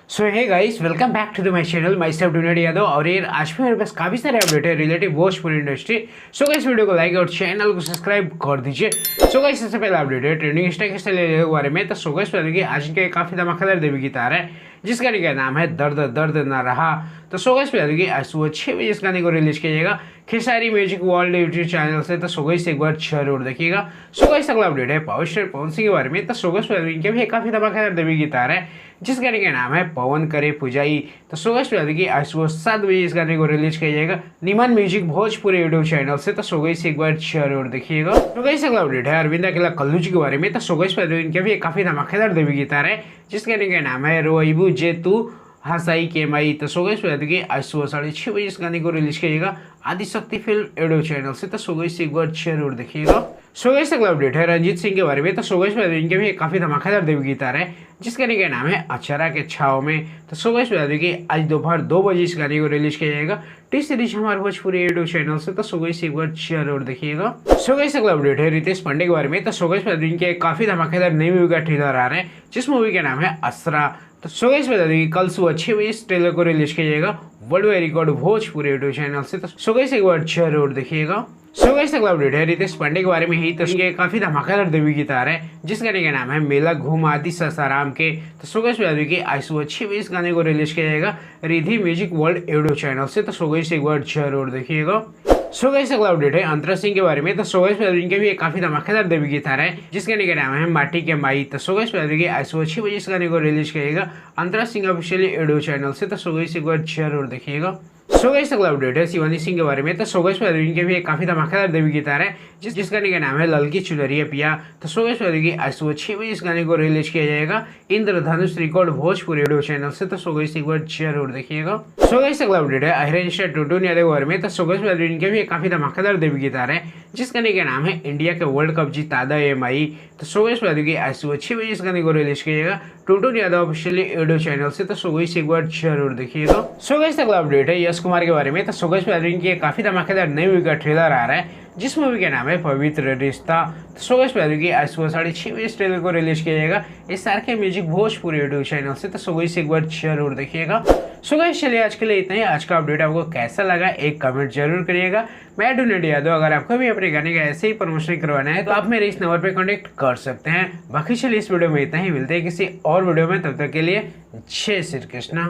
So hey guys, welcome back to the my channel. Myself डूनेट यादव। और ये आज भी मेरे पास काफ़ी सारे अपडेट है relative Bhojpuri industry. So guys, video को लाइक और चैनल को सब्सक्राइब कर दीजिए। सो गाइस, सबसे पहला अपडेट है ट्रेंडिंग स्टार के के बारे में। तो सो गाइस, आज के काफ़ी धमाकेदार देवी गीत आ रहा है जिस गाने का नाम है दर्द दर्द ना रहा। तो सो गाइस, आज सुबह 6 बजे इस गाने को रिलीज किया जाएगा Khesari music world YouTube channel से। तो सो गाइस, एक बार जरूर देखिएगा। सो गाइस, अगला अपडेट है पावर स्टार पवन सिंह के बारे में। तो सो गाइस, इनके भी काफ़ी धमाकेदार देवी गीत आ रहा है जिस गाने का नाम है पवन करे पुजाई। तो सो गाइस, आज सुबह 7 बजे इस गाने को रिलीज किया जाएगा निमन म्यूजिक भोजपुरी यूट्यूब चैनल से। तो सो गाइस, एक बार जरूर देखिएगा। तो गाइस, अगला अपडेट है अरविंद अकेला कल्लू जी के बारे में। तो सो गाइस, इनके भी काफ़ी धमाकेदार देवी गीत आ रहा है जिस गाने का नाम है रोइबू जे तू हसाई के माई। तो सो गाइस, आज सुबह 6:30 बजे इस गाने को रिलीज किया जाएगा आदिशक्ति फिल्म यूट्यूब चैनल से। तो सो गाइस, एक बार जरूर देखिएगा। सो गाइस, अगला अपडेट है रंजीत सिंह के बारे में। तो सो गाइस, इनके भी काफ़ी धमाकेदार देवी गीत आ रहा है जिस गाने का नाम है अक्षरा के छाव में। तो सो गाइस, आज दोपहर 2 बजे इस गाने को रिलीज किया जाएगा टी सीरीज हमारे भोजपुरी यूट्यूब चैनल से। तो सो गाइस, एक बार जरूर देखिएगा। सो गाइस, अगला अपडेट है रितेश पांडे के बारे में। तो सो गाइस, इनके काफ़ी धमाकेदार नई मूवी का ट्रेलर आ रहा है जिस मूवी का नाम है असरा। तो सो गाइस, कल सुबह 6 बजे इस ट्रेलर को रिलीज किया जाएगा world wide record Bhojpuri YouTube channel से। तो सो गाइस, एक बार जरूर देखिएगा। सो गाइस, अगला अपडेट है रितेश पांडे के बारे में ही। तो इनके काफी धमाकेदार देवी गीत आ रहा है जिस गाने का नाम है मेला घूम आदि ससाराम के। तो सो गाइस, आज सुबह 6 बजे इस गाने को रिलीज किया जाएगा Ridhi music world YouTube channel से। तो सो गाइस, एक बार जरूर देखिएगा। सो गाइस, अगला अपडेट है अंतरा सिंह के बारे में। तो सो गाइस, इनके भी काफी धमाकेदार देवी गीत आ रहा है जिस गाने का नाम है माटी के माई। तो सो गाइस, आज सुबह 6 बजे इस गाने को रिलीज किया जाएगा अंतरा सिंह ऑफिशियल यूट्यूब चैनल से। तो सो गाइस, एक बार जरूर देखिएगा। सो गाइस, अगला अपडेट है शिवानी सिंह के बारे में। तो सो गाइस, इनके भी काफी धमाकेदार देवी गीत आ रहा है जिस गाने का नाम है ललकी चुनरिया पिया। तो सो गाइस, आज सुबह 6 बजे इस गाने को रिलीज किया जाएगा इंद्रधनुष रिकॉर्ड भोजपुरी यूट्यूब चैनल से। तो सो गाइस, एक बार जरूर देखिएगा। सो गाइस, अगला अपडेट है आयरन स्टार टूटू यादव के बारे में। तो सो गाइस, इनके भी काफी धमाकेदार देवी गीत आ रहे हैं जिस गाने का नाम है इंडिया के वर्ल्ड कप जीता एमआई। तो सो गाइस, आज सुबह 6 बजे इस गाने को रिलीज किया जाएगा टूटू यादव ऑफिशियल यूट्यूब चैनल से। तो सो गाइस, एक बार जरूर देखिएगा। सो गाइस, अगला अपडेट है यश कुमार के बारे में। तो सो गाइस, इनकी काफी धमाकेदार नई मूवी का ट्रेलर आ रहा है जिस मूवी का नाम है पवित्र रिश्ता। तो सो गाइस, आज सुबह 6:30 बजे इस ट्रेलर को रिलीज किया जाएगा SRK music Bhojpuri YouTube channel से। तो सो गाइस, एक बार जरूर देखिएगा। सो गाइस, चलिए आज के लिए इतना ही। आज का अपडेट आपको कैसा लगा एक कमेंट जरूर करिएगा। मैं डूनेट यादव। अगर आपको भी अपने गाने का ऐसे ही प्रमोशन करवाना है तो आप मेरे इस नंबर पर कॉन्टेक्ट कर सकते हैं। बाकी चलिए इस वीडियो में इतना ही, मिलते हैं किसी और वीडियो में। तब तक के लिए जय श्री कृष्ण।